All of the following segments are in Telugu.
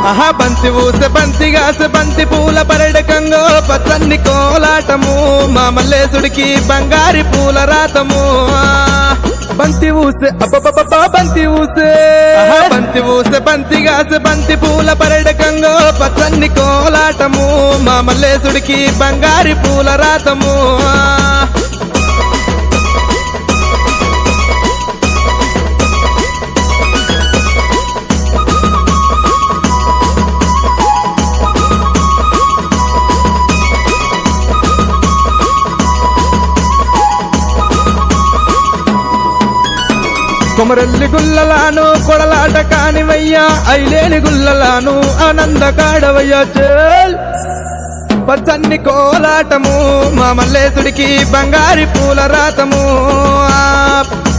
బంతి ఊసె బంతిగాసె బంతి పూల పరడకంగో పచ్చన్ని కోలాటము మా మల్లేశుడికి బంగారి పూల రాతము బంతి ఊసె అబ్బబ్బబ్బా బంతి ఊసె బంతి ఊసె బంతిగాసె బంతి పూల పరడకంగో పచ్చన్ని కోలాటము మా మల్లేశుడికి బంగారి పూల రాతము కొమరెల్లి గుల్లలాను కొడలాట కానివయ్యా ఐలేని గుల్లలాను ఆనంద కాడవయ్యా చేల్ పచ్చన్ని కోలాటము మా మల్లేశుడికి బంగారి పూల రాతము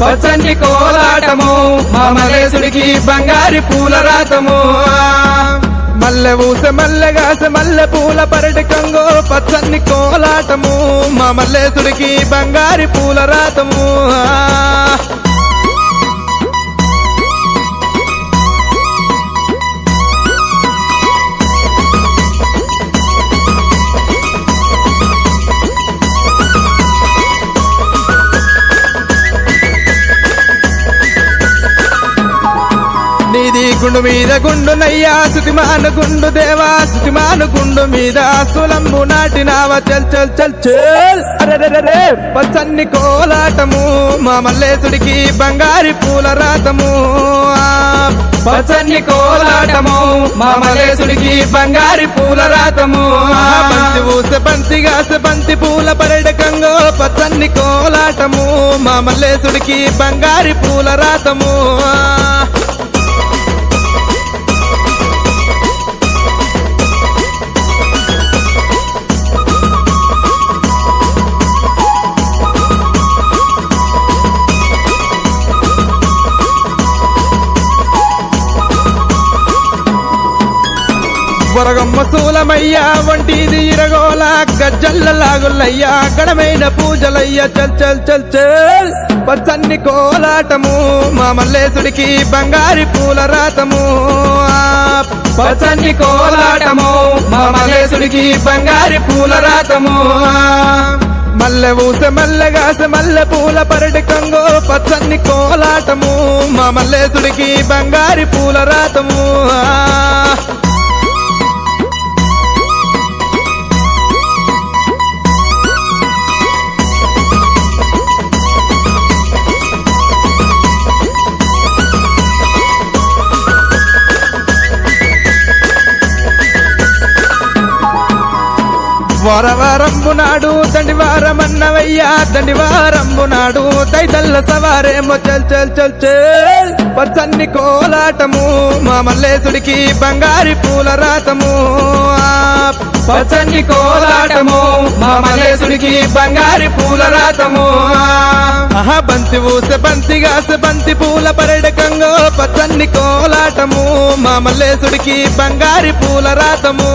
పచ్చన్ని కోలాటము మా మల్లేశుడికి బంగారి పూల రాతము మల్లె ఊసె మల్లెగాసె మల్లె పూల పరటికంగో పచ్చన్ని కోలాటము మా మల్లేశుడికి బంగారి పూల రాతము నీది గుండు మీద గుండు నయ్యా సుతిమాను గుండు దేవా సుతిమాను గుండు మీద సులంబు నాటినావా చల్ చల్ చల్ చల్ అరెరెరే పచ్చన్ని కోలాటము మా మల్లేశుడికి బంగారి పూల రాతము పచ్చన్ని కోలాటము మా మల్లేశుడికి బంగారి పూల రాతము బంతి ఊసె బంతిగాసె బంతి పూల పరడకంగో పచ్చన్ని కోలాటము మా మల్లేశుడికి బంగారి పూల రాతము వరగమ్మ సూలమయ్యా వంటిది ఇరగోల గజ్జల్ల లాగులయ్యా గడమైన పూజలయ్యా చల్ చల్ చల్ చల్ పచ్చన్ని కోలాటము మా మల్లేశుడికి బంగారి పూల రాతము పచ్చన్ని కోలాటము మా మల్లేశుడికి బంగారి పూల రాతము మల్లె ఊసె మల్లెగాసె మల్లె పూల పరటికంగో పచ్చన్ని కోలాటము మా మల్లేశుడికి బంగారి పూల రాతము వారవారంబు నాడు దండివారమన్నవయ్యా దండివారంబు నాడు దైదల్ల సవారేమో చల్ చల్ చల్ చల్ పచ్చన్ని కోలాటము మా మల్లేశుడికి బంగారి పూల రాతము పచ్చన్ని కోలాటము మా మల్లేశుడికి బంగారి పూల రాతము బంతి ఊసె బంతిగాసె బంతి పూల పరడకంగో పచ్చన్ని కోలాటము మా మల్లేశుడికి బంగారి పూల రాతము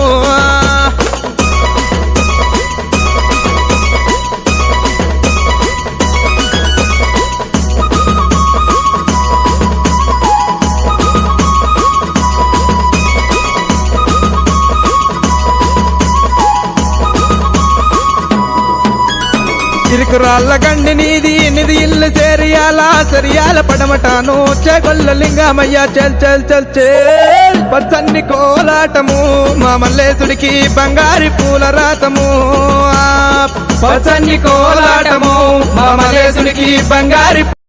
ఇరుకురాళ్ళ గండి నీది నిధి ఇల్లు చేరియాల సరియాల పడమటాను చెగొల్ల లింగమయ్యా చల్ చల్ చల్ చల్ పచ్చన్ని కోలాటము మా మల్లేశుడికి బంగారి పూల రాతము పచ్చన్ని కోలాటము మా మల్లేశుడికి బంగారి